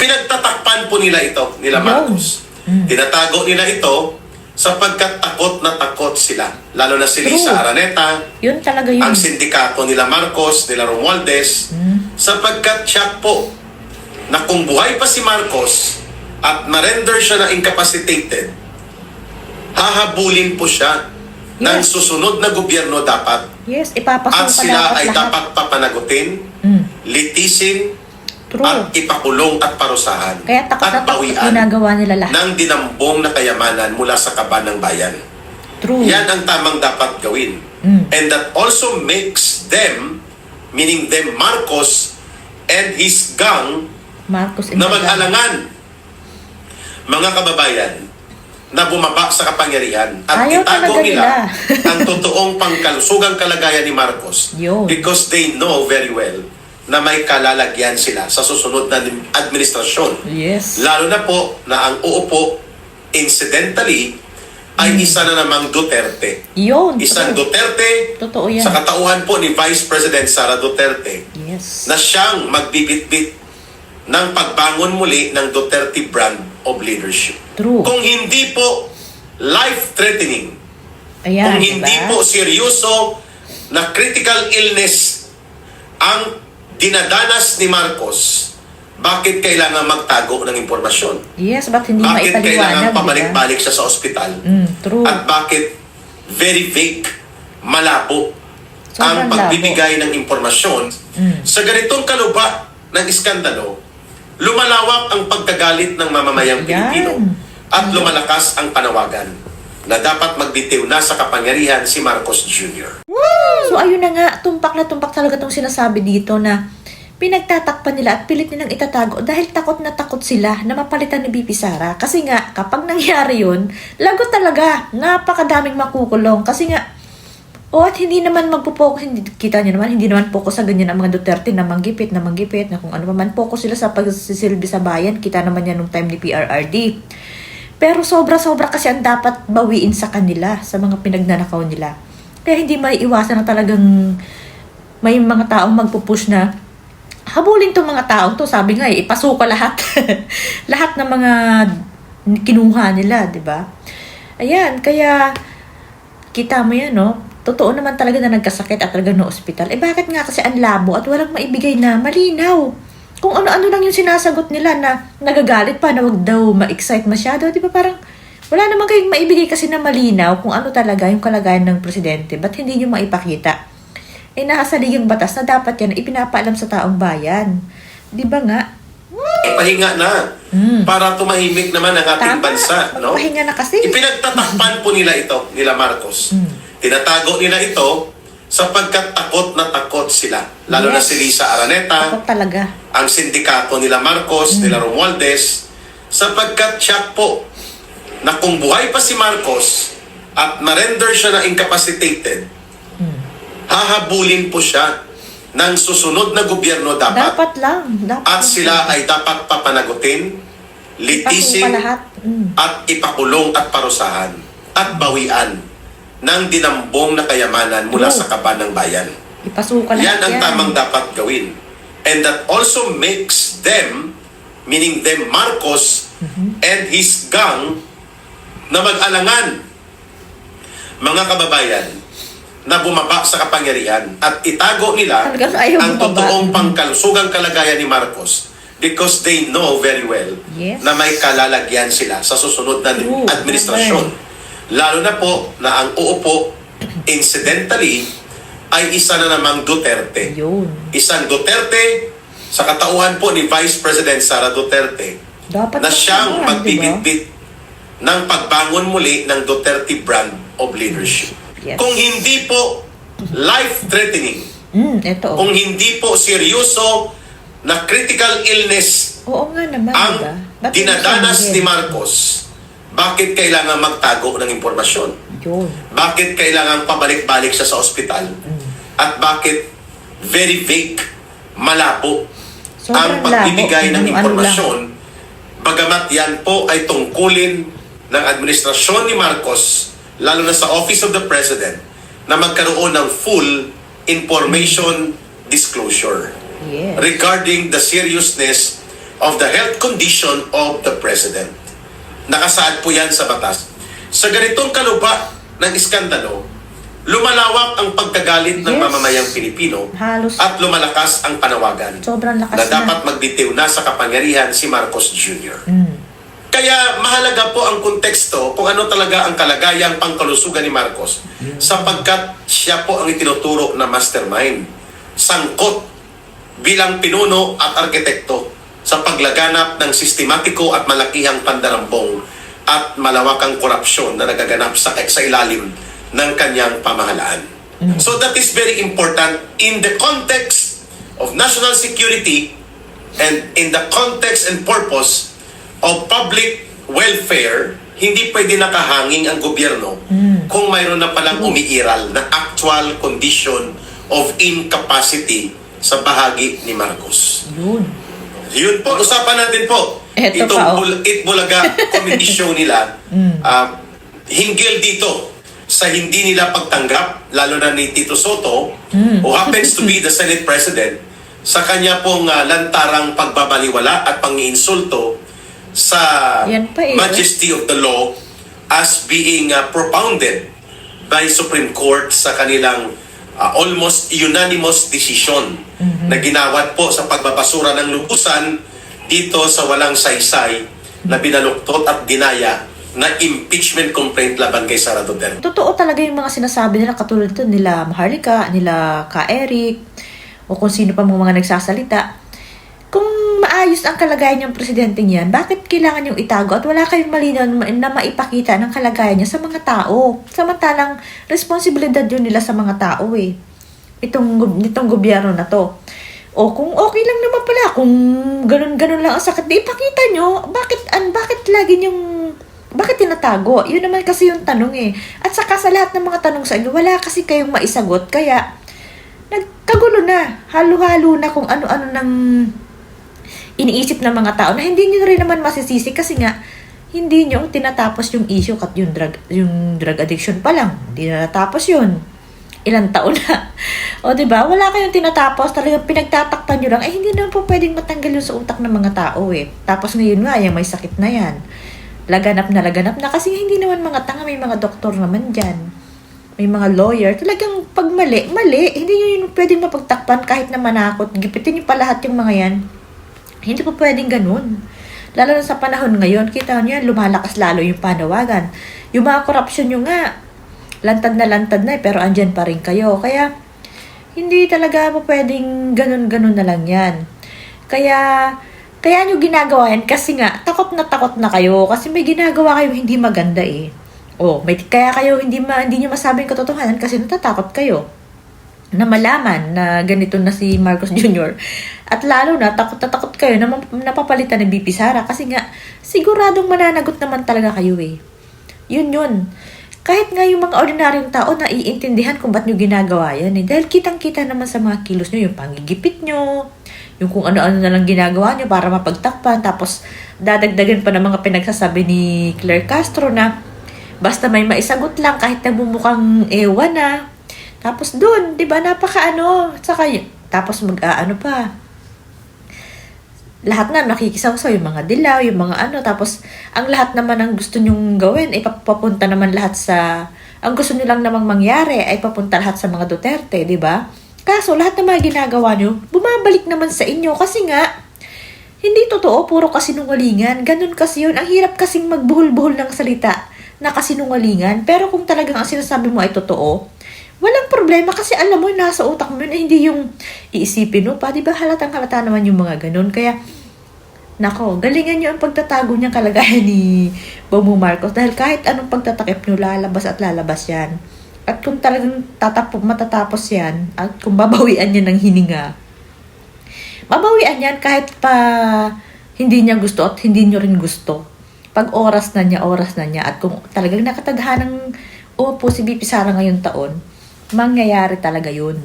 Ipinagtatakpan po nila ito, nila Marcos. Tinatago nila ito sapagkat takot na takot sila. Lalo na si Lisa Araneta, Yun talaga yun. ang sindikato nila Marcos, nila Romualdez, sapagkat siya po na kung buhay pa si Marcos at ma-render siya na incapacitated, hahabulin po siya ng susunod na gobyerno dapat. Yes, ipapasok At sila ay dapat papanagutin, litisin, at ipakulong at parusahan. Kaya takot at na takot bawian ginagawa nila lahat. ng dinambong na kayamanan mula sa kaban ng bayan. True. Yan ang tamang dapat gawin. And that also makes them, meaning them Marcos and his gang, Marcos na mag-alangan, mga kababayan, na bumaba sa kapangyarihan at Ayaw itago talaga nila nila. ang totoong pangkalusugang kalagayan ni Marcos. Yun. Because they know very well na may kalalagyan sila sa susunod na administrasyon. Yes. Lalo na po na ang uupo, incidentally, ay isa na namang Duterte. Yun. Isang Duterte Totoo yan. sa katauhan po ni Vice President Sara Duterte Yes. na siyang magbibitbit ng pagbangon muli ng Duterte brand of leadership. True. Kung hindi po life-threatening, Ayan, kung hindi diba? po seryoso na critical illness ang dinadanas ni Marcos, bakit kailangan magtago ng impormasyon? Yes, ba't hindi Bakit maipaliwanag, kailangan diba? pabalik-balik siya sa ospital? True. At bakit very vague, malabo ang Sobrang pagbibigay ng impormasyon? Sa ganitong kaluba ng iskandalo, lumalawak ang pagkagalit ng mamamayang Pilipino at lumalakas ang panawagan na dapat magbitiw na sa kapangyarihan si Marcos Jr. So ayun na nga, tumpak na tumpak talaga itong sinasabi dito na pinagtatakpan nila at pilit nilang itatago dahil takot na takot sila na mapalitan ni BP Sara. Kasi nga, kapag nangyari yun, lagot talaga. Napakadaming makukulong. Kasi nga, at hindi naman magpo-focus, kita niyo naman, hindi naman focus sa ganyan ang mga Duterte na manggipit, na kung ano man, focus sila sa pagsisilbi sa bayan. Kita naman yan nung time ni PRRD. Pero sobra-sobra kasi ang dapat bawiin sa kanila, sa mga pinagnanakaw nila. Kaya hindi maiiwasan na talagang may mga taong magpupush na habulin tong mga taong to. Sabi nga ipasuka lahat. Lahat ng mga kinuha nila, di ba? Ayan, kaya kita mo yan, no? Totoo naman talaga na nagkasakit at talaga na ospital. Bakit nga kasi ang labo at walang maibigay na malinaw? Kung ano-ano lang yung sinasagot nila na nagagalit pa na wag daw ma-excite masyado, di ba? Parang wala naman kayong maibigay kasi na malinaw kung ano talaga yung kalagayan ng presidente. Ba't hindi nyo maipakita? Nasa ligang batas na dapat yan ipinapaalam sa taong bayan. Di ba nga? Pahinga na para tumahimik naman ang ating bansa. No? Pahinga na kasi. Ipinagtatakpan po nila ito, nila Marcos. Tinatago nila ito sapagkat takot na takot sila. Lalo na si Lisa Araneta, Takot talaga. ang sindikato nila Marcos, nila Romualdez, sapagkat siya po na kung buhay pa si Marcos at ma-render siya na incapacitated, hahabulin po siya ng susunod na gobyerno dapat. Dapat lang. At sila ay dapat papanagutin, litisin, lahat. at ipakulong at parusahan at bawian ng dinambong na kayamanan mula sa kaban ng bayan. Ipasuka lahat Yan ang tamang dapat gawin. And that also makes them, meaning them Marcos and his gang, na mag-alangan, mga kababayan, na bumaba sa kapangyarihan at itago nila ang totoong pangkalusugang kalagayan ni Marcos because they know very well na may kalalagyan sila sa susunod na administrasyon. Lalo na po na ang uupo, incidentally, ay isa na namang Duterte. Isang Duterte sa katauhan po ni Vice President Sara Duterte na siyang magbibitbit ng pagbangon muli ng Duterte brand of leadership. Kung hindi po life-threatening, kung hindi po seryoso na critical illness ang dinadanas ni Marcos, bakit kailangan magtago ng impormasyon? Bakit kailangan pabalik-balik siya sa ospital? At bakit very vague, malabo ang pagbibigay ng impormasyon, bagamat yan po ay tungkulin ng administrasyon ni Marcos, lalo na sa Office of the President, na magkaroon ng full information disclosure regarding the seriousness of the health condition of the President. Nakasaad po yan sa batas. Sa ganitong kaluba ng iskandalo, lumalawak ang pagkagalit ng Yes. mamamayang Pilipino Halos at lumalakas ang panawagan sobrang na lakas dapat magbitiw na sa kapangyarihan si Marcos Jr. Kaya mahalaga po ang konteksto kung ano talaga ang kalagayang pangkalusugan ni Marcos sapagkat siya po ang itinuturo na mastermind, sangkot bilang pinuno at arkitekto sa paglaganap ng sistematiko at malakihang pandarambong at malawakang korupsyon na nagaganap sa ilalim ng kanyang pamahalaan. So that is very important in the context of national security and in the context and purpose of public welfare. Hindi pwede nakahanging ang gobyerno kung mayroon na palang umiiral na actual condition of incapacity sa bahagi ni Marcos. Yun po, usapan natin po. Eto Itong pa, oh. Itbulaga committee show nila, hinggil dito sa hindi nila pagtanggap, lalo na ni Tito Soto, who happens to be the Senate President, sa kanya pong lantarang pagbabaliwala at pangiinsulto sa Yan pa eh. majesty of the law as being propounded by Supreme Court sa kanilang almost unanimous decision na ginawat po sa pagbabasura ng lubusan dito sa walang saysay na binaluktot at dinaya na impeachment complaint laban kay Sara Duterte. Totoo talaga yung mga sinasabi nila, katulad ito nila Maharlika, nila Ka Eric, o kung sino pa mga nagsasalita. Kung maayos ang kalagayan ng presidente niyan, bakit kailangan yung itago at wala kayong malinaw na maipakita ng kalagayan niya sa mga tao? Samantalang responsibilidad yun nila sa mga tao eh. Itong gobyerno na to. O kung okay lang naman pala, kung ganun-ganun lang ang sakit, ipakita nyo, bakit lagi niyong, bakit tinatago? Yun naman kasi yung tanong eh. At saka sa lahat ng mga tanong sa inyo, wala kasi kayong maisagot, kaya nagkagulo na, halo-halo na kung ano-ano ng iniisip ng mga tao na hindi nyo rin naman masisisi kasi nga hindi nyo tinatapos yung issue at yung drug addiction pa lang. Hindi na natapos yun. Ilang taon na. O diba? Wala kayong tinatapos. Talagang pinagtatakpan nyo lang. Eh hindi naman po pwedeng matanggal yun sa utak ng mga tao eh. Tapos ngayon nga, yung may sakit na yan. Laganap na kasi hindi naman mga tanga. May mga doktor naman dyan. May mga lawyer. Talagang pag mali. Hindi nyo yun pwedeng mapagtakpan kahit na manakot. Gipitin nyo pa lahat yung mga yan. Hindi po pwedeng ganun. Lalo na sa panahon ngayon, kita niyo, lumalakas lalo yung panawagan. Yung mga korupsyon nyo nga, lantad na pero andyan pa rin kayo. Kaya, hindi talaga po pwedeng ganun-ganun na lang yan. Kaya nyo ginagawa yan kasi nga, takot na kayo. Kasi may ginagawa kayo hindi maganda eh. Kaya kayo hindi nyo masabing katotohanan kasi natatakot kayo na malaman na ganito na si Marcos Jr. At lalo na, takot kayo na napapalitan ni BP Sara kasi nga, siguradong mananagot naman talaga kayo eh. Yun. Kahit nga yung mga ordinaryong tao na iintindihan kung ba't nyo ginagawa yan eh. Dahil kitang-kita naman sa mga kilos nyo, yung pangigipit nyo, yung kung ano-ano na lang ginagawa nyo para mapagtakpan, tapos dadagdagan pa ng mga pinagsasabi ni Claire Castro na basta may maisagot lang kahit nagmumukhang ewan na. Tapos doon, 'di ba, saka tapos pa. Lahat na nakikisawsaw yung mga dilaw, yung mga tapos ang lahat naman ang gusto nyong gawin ay papunta naman lahat ang gusto niyo lang namang mangyari ay papunta lahat sa mga Duterte, 'di ba? Kaso lahat ng mga ginagawa nyo, bumabalik naman sa inyo kasi nga hindi totoo, puro kasinungalingan. Ganun kasi yun. Ang hirap kasing magbuhol-buhol ng salita na kasinungalingan. Pero kung talagang ang sinasabi mo ay totoo, walang problema kasi alam mo, nasa utak mo yun, hindi yung iisipin mo pa. Diba halatang-halata naman yung mga ganun. Kaya, galingan nyo ang pagtatago niyang kalagayan ni Bongbong Marcos. Dahil kahit anong pagtatakip nyo, lalabas yan. At kung talagang matatapos yan, at kung babawian niya ng hininga, mabawian yan kahit pa hindi niya gusto at hindi nyo rin gusto. Pag oras na niya. At kung talagang nakatadhanang si BP Sara ngayong taon, mangyayari talaga yun.